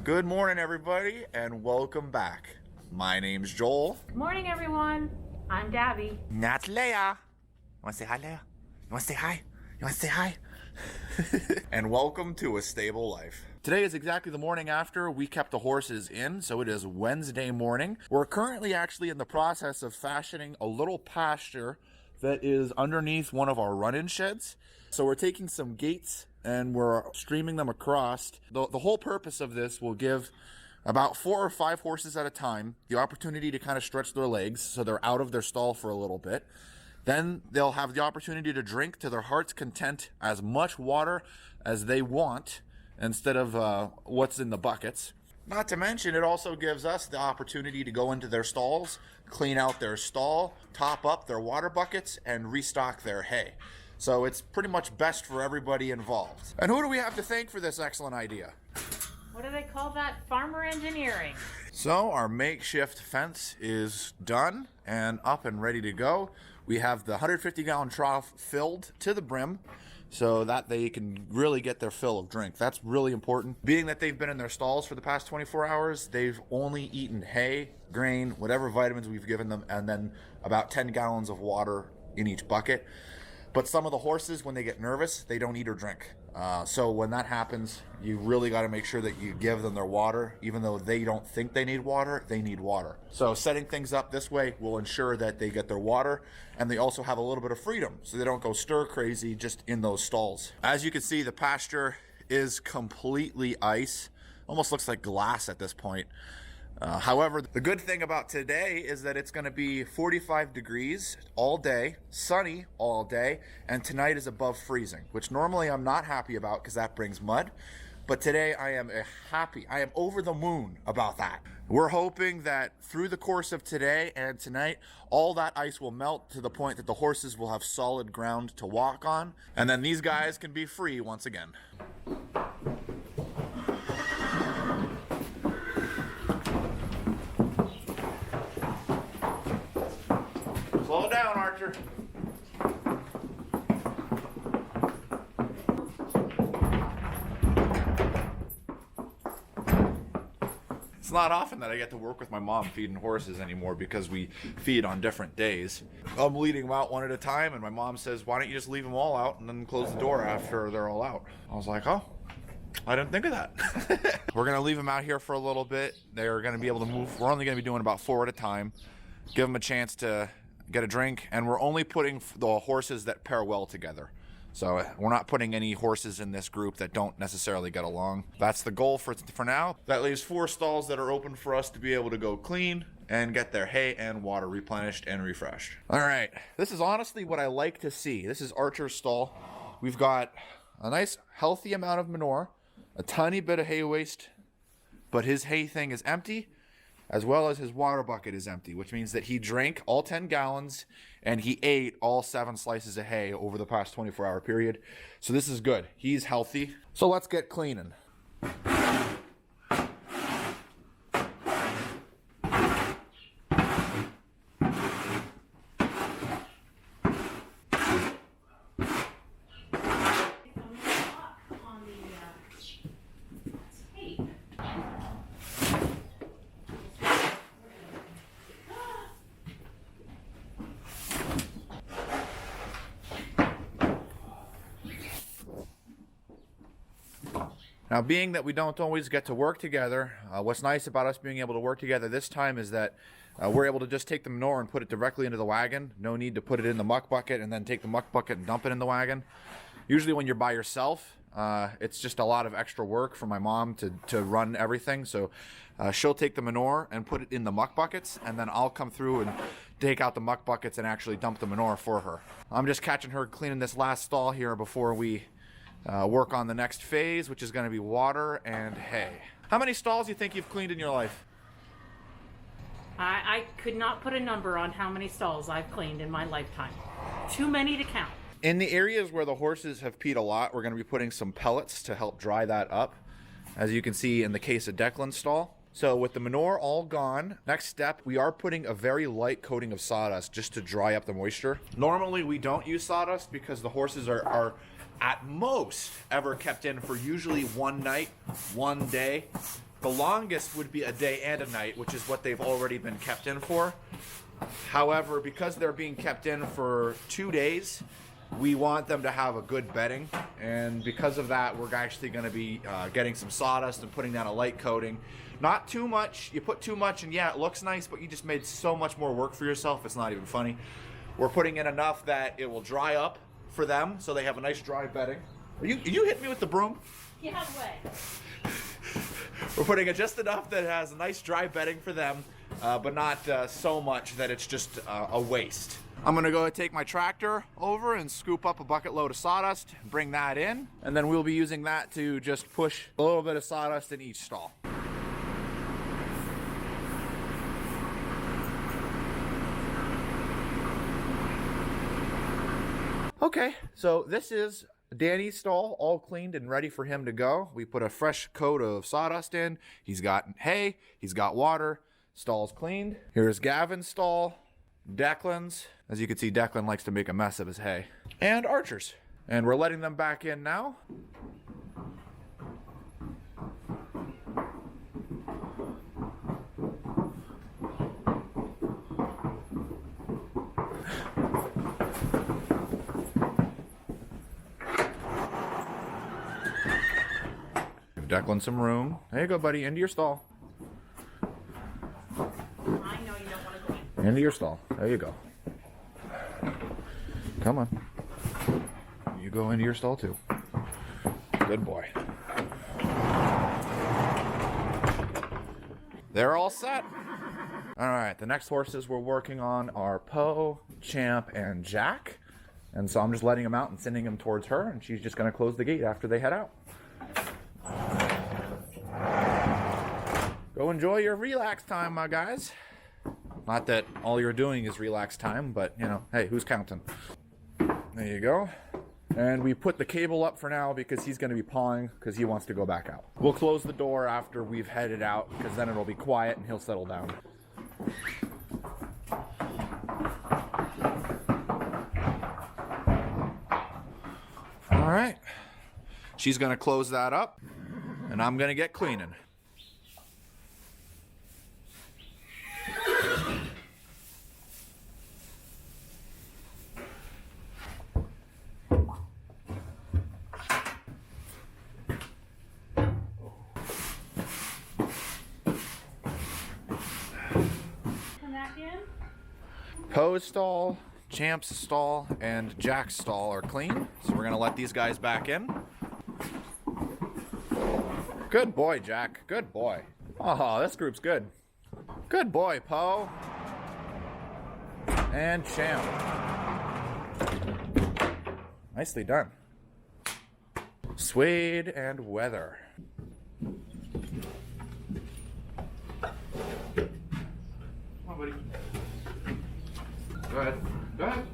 Good morning, everybody, and welcome back. My name's Joel. Good morning, everyone. I'm Dabby. That's Leia. You want to say hi, Leia? You want to say hi? You want to say hi? And welcome to A Stable Life. Today is exactly the morning after we kept the horses in, so it is Wednesday morning. We're currently actually in the process of fashioning a little pasture that is underneath one of our run-in sheds. So we're taking some gates and we're streaming them across. The whole purpose of this will give about 4 or 5 horses at a time the opportunity to kind of stretch their legs so they're out of their stall for a little bit. Then they'll have the opportunity to drink to their heart's content as much water as they want instead of what's in the buckets. Not to mention, it also gives us the opportunity to go into their stalls, clean out their stall, top up their water buckets, and restock their hay. So it's pretty much best for everybody involved. And who do we have to thank for this excellent idea? What do they call that? Farmer engineering. So our makeshift fence is done and up and ready to go. We have the 150-gallon trough filled to the brim so that they can really get their fill of drink. That's really important. Being that they've been in their stalls for the past 24 hours, they've only eaten hay, grain, whatever vitamins we've given them, and then about 10 gallons of water in each bucket. But some of the horses, when they get nervous, they don't eat or drink. So when that happens, you really got to make sure that you give them their water. Even though they don't think they need water, they need water. So setting things up this way will ensure that they get their water, and they also have a little bit of freedom, so they don't go stir crazy just in those stalls. As you can see, the pasture is completely ice. Almost looks like glass at this point. However, the good thing about today is that it's going to be 45 degrees all day, sunny all day, and tonight is above freezing, which normally I'm not happy about because that brings mud. But today I am happy. I am over the moon about that. We're hoping that through the course of today and tonight, all that ice will melt to the point that the horses will have solid ground to walk on, and then these guys can be free once again. Slow down, Archer. It's not often that I get to work with my mom feeding horses anymore because we feed on different days. I'm leading them out one at a time, and my mom says, why don't you just leave them all out and then close the door after they're all out? I was like, oh, I didn't think of that. We're going to leave them out here for a little bit. They're going to be able to move. We're only going to be doing about 4 at a time. Give them a chance to get a drink, and we're only putting the horses that pair well together. So we're not putting any horses in this group that don't necessarily get along. That's the goal for now. That leaves 4 stalls that are open for us to be able to go clean and get their hay and water replenished and refreshed. All right, this is honestly what I like to see. This is Archer's stall. We've got a nice healthy amount of manure, a tiny bit of hay waste, but his hay thing is empty, as well as his water bucket is empty, which means that he drank all 10 gallons and he ate all 7 slices of hay over the past 24-hour period. So this is good. He's healthy. So let's get cleaning. Now, being that we don't always get to work together, what's nice about us being able to work together this time is that we're able to just take the manure and put it directly into the wagon. No need to put it in the muck bucket and then take the muck bucket and dump it in the wagon. Usually when you're by yourself, it's just a lot of extra work for my mom to run everything. So she'll take the manure and put it in the muck buckets, and then I'll come through and take out the muck buckets and actually dump the manure for her. I'm just catching her cleaning this last stall here before we work on the next phase, which is going to be water and hay. How many stalls do you think you've cleaned in your life? I could not put a number on how many stalls I've cleaned in my lifetime. Too many to count. In the areas where the horses have peed a lot, we're going to be putting some pellets to help dry that up, as you can see in the case of Declan's stall. So with the manure all gone, next step, we are putting a very light coating of sawdust just to dry up the moisture. Normally we don't use sawdust because the horses are at most ever kept in for usually one night, one day. The longest would be a day and a night, which is what they've already been kept in for. However, because they're being kept in for 2 days, we want them to have a good bedding, and because of that, we're actually going to be getting some sawdust and putting down a light coating. Not too much. You put too much and yeah, it looks nice, but you just made so much more work for yourself, it's not even funny. We're putting in enough that it will dry up for them, so they have a nice dry bedding. Are you hitting me with the broom? Get out of the way. We're putting in just enough that it has a nice dry bedding for them, but not so much that it's just a waste. I'm gonna go take my tractor over and scoop up a bucket load of sawdust, bring that in, and then we'll be using that to just push a little bit of sawdust in each stall. Okay, so this is Danny's stall, all cleaned and ready for him to go. We put a fresh coat of sawdust in. He's got hay, he's got water, stall's cleaned. Here's Gavin's stall, Declan's. As you can see, Declan likes to make a mess of his hay. And Archer's. And we're letting them back in now. Give Declan some room. There you go, buddy, into your stall. I know you don't want to go in. Into your stall. There you go. Come on. You go into your stall too. Good boy. They're all set. All right, the next horses we're working on are Poe, Champ, and Jack. And so I'm just letting them out and sending them towards her, and she's just gonna close the gate after they head out. Go enjoy your relax time, my guys. Not that all you're doing is relax time, but you know, hey, who's counting? There you go. And we put the cable up for now because he's going to be pawing because he wants to go back out. We'll close the door after we've headed out because then it'll be quiet and he'll settle down. All right. She's going to close that up and I'm going to get cleaning. Poe's stall, Champ's stall, and Jack's stall are clean, so we're gonna let these guys back in. Good boy, Jack. Good boy. Oh, this group's good. Good boy, Poe. And Champ. Nicely done. Suede and Weather. Come on, buddy. Go ahead. Go ahead.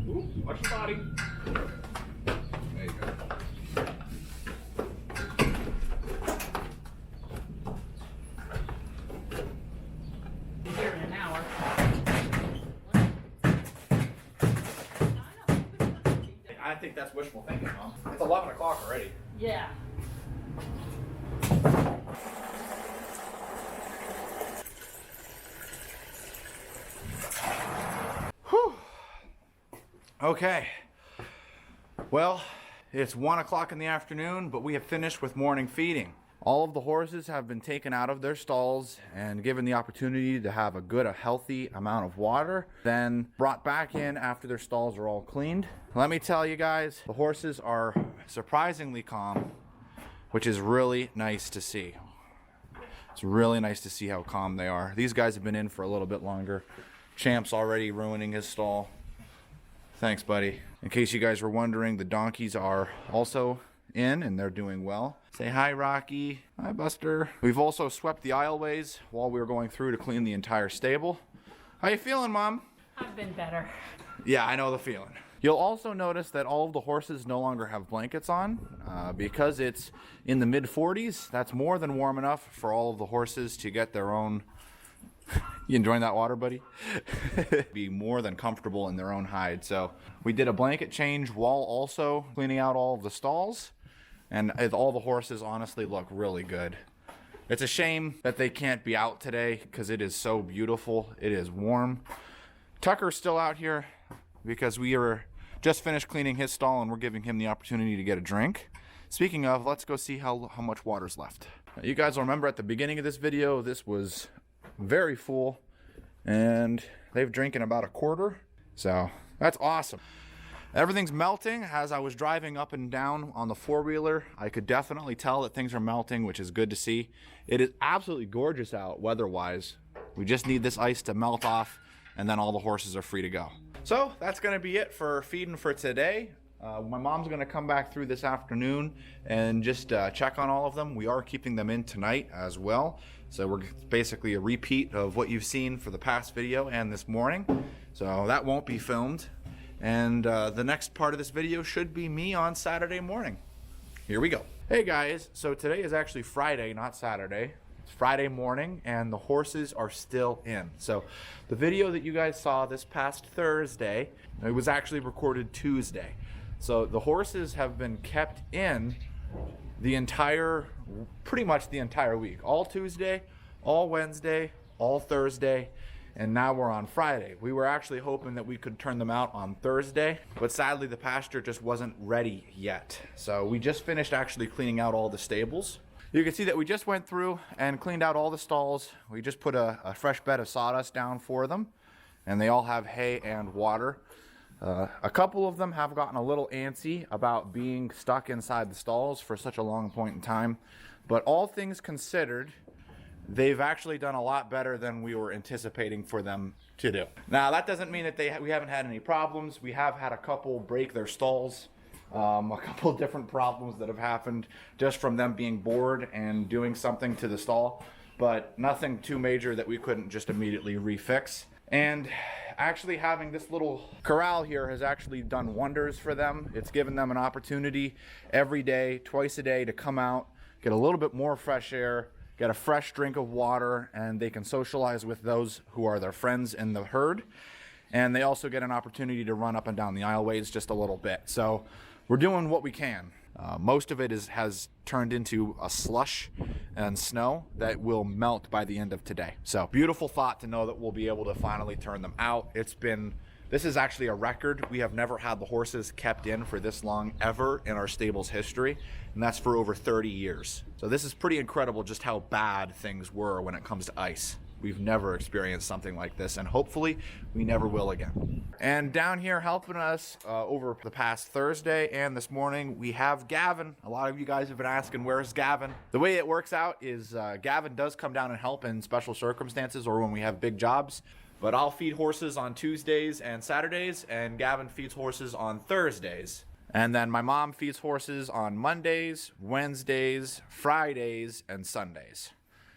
Ooh, watch your body. There you go. Be here in an hour. I think that's wishful thinking, Mom. It's 11 o'clock already. Yeah. Okay, well, it's 1 o'clock in the afternoon, but we have finished with morning feeding. All of the horses have been taken out of their stalls and given the opportunity to have a healthy amount of water, then brought back in after their stalls are all cleaned. Let me tell you guys, the horses are surprisingly calm, which is really nice to see. It's really nice to see how calm they are. These guys have been in for a little bit longer. Champ's already ruining his stall. Thanks, buddy. In case you guys were wondering, the donkeys are also in and they're doing well. Say hi, Rocky. Hi, Buster. We've also swept the aisleways while we were going through to clean the entire stable. How you feeling, Mom? I've been better. Yeah, I know the feeling. You'll also notice that all of the horses no longer have blankets on because it's in the mid-40s. That's more than warm enough for all of the horses to get their own... You enjoying that water, buddy? Be more than comfortable in their own hide. So we did a blanket change while also cleaning out all of the stalls. And all the horses honestly look really good. It's a shame that they can't be out today because it is so beautiful. It is warm. Tucker's still out here because we are just finished cleaning his stall and we're giving him the opportunity to get a drink. Speaking of, let's go see how much water's left. You guys will remember at the beginning of this video, this was very full and they've drinking about a quarter. So that's awesome. Everything's melting. As I was driving up and down on the four-wheeler, I could definitely tell that things are melting, which is good to see. It is absolutely gorgeous out weather-wise. We just need this ice to melt off, and then all the horses are free to go. So that's going to be it for feeding for today. My mom's going to come back through this afternoon and just check on all of them. We are keeping them in tonight as well. So we're basically a repeat of what you've seen for the past video and this morning. So that won't be filmed. And the next part of this video should be me on Saturday morning. Here we go. Hey guys, so today is actually Friday, not Saturday. It's Friday morning and the horses are still in. So the video that you guys saw this past Thursday, it was actually recorded Tuesday. So the horses have been kept in pretty much the entire week. All Tuesday, all Wednesday, all Thursday, and now we're on Friday. We were actually hoping that we could turn them out on Thursday, but sadly the pasture just wasn't ready yet. So we just finished actually cleaning out all the stables. You can see that we just went through and cleaned out all the stalls. We just put a fresh bed of sawdust down for them, and they all have hay and water. A couple of them have gotten a little antsy about being stuck inside the stalls for such a long point in time, but all things considered, they've actually done a lot better than we were anticipating for them to do. Now, that doesn't mean that we haven't had any problems. We have had a couple break their stalls, a couple different problems that have happened just from them being bored and doing something to the stall, but nothing too major that we couldn't just immediately refix. And actually having this little corral here has actually done wonders for them. It's given them an opportunity every day, twice a day, to come out, get a little bit more fresh air, get a fresh drink of water, and they can socialize with those who are their friends in the herd. And they also get an opportunity to run up and down the aisleways just a little bit. So we're doing what we can. Most of it has turned into a slush and snow that will melt by the end of today. So beautiful thought to know that we'll be able to finally turn them out. This is actually a record. We have never had the horses kept in for this long ever in our stable's history, and that's for over 30 years. So this is pretty incredible just how bad things were when it comes to ice. We've never experienced something like this, and hopefully we never will again. And down here helping us over the past Thursday and this morning, we have Gavin. A lot of you guys have been asking, where's Gavin? The way it works out is Gavin does come down and help in special circumstances or when we have big jobs. But I'll feed horses on Tuesdays and Saturdays, and Gavin feeds horses on Thursdays. And then my mom feeds horses on Mondays, Wednesdays, Fridays, and Sundays.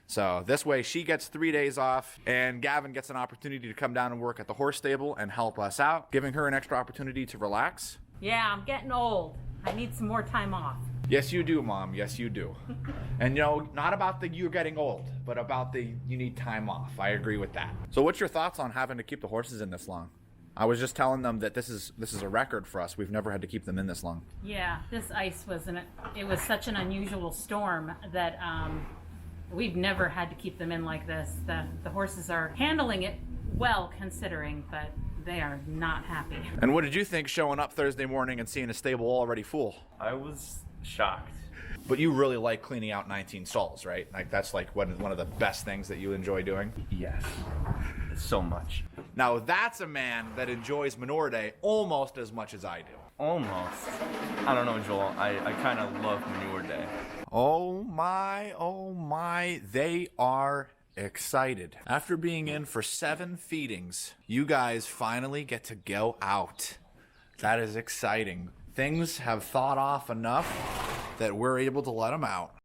So this way she gets 3 days off and Gavin gets an opportunity to come down and work at the horse stable and help us out, giving her an extra opportunity to relax. Yeah, I'm getting old. I need some more time off. Yes, you do, Mom. Yes, you do. And not about you're getting old, but about you need time off. I agree with that. So what's your thoughts on having to keep the horses in this long? I was just telling them that this is a record for us. We've never had to keep them in this long. Yeah, this ice was such an unusual storm that we've never had to keep them in like this. The horses are handling it well considering, but they are not happy. And what did you think showing up Thursday morning and seeing a stable already full? I was shocked. But you really like cleaning out 19 stalls, right? Like that's like one of the best things that you enjoy doing? Yes, so much. Now that's a man that enjoys Manure Day almost as much as I do. Almost. I don't know, Joel. I kind of love Manure Day. Oh my, they are excited. After being in for 7 feedings, you guys finally get to go out. That is exciting. Things have thawed off enough that we're able to let them out.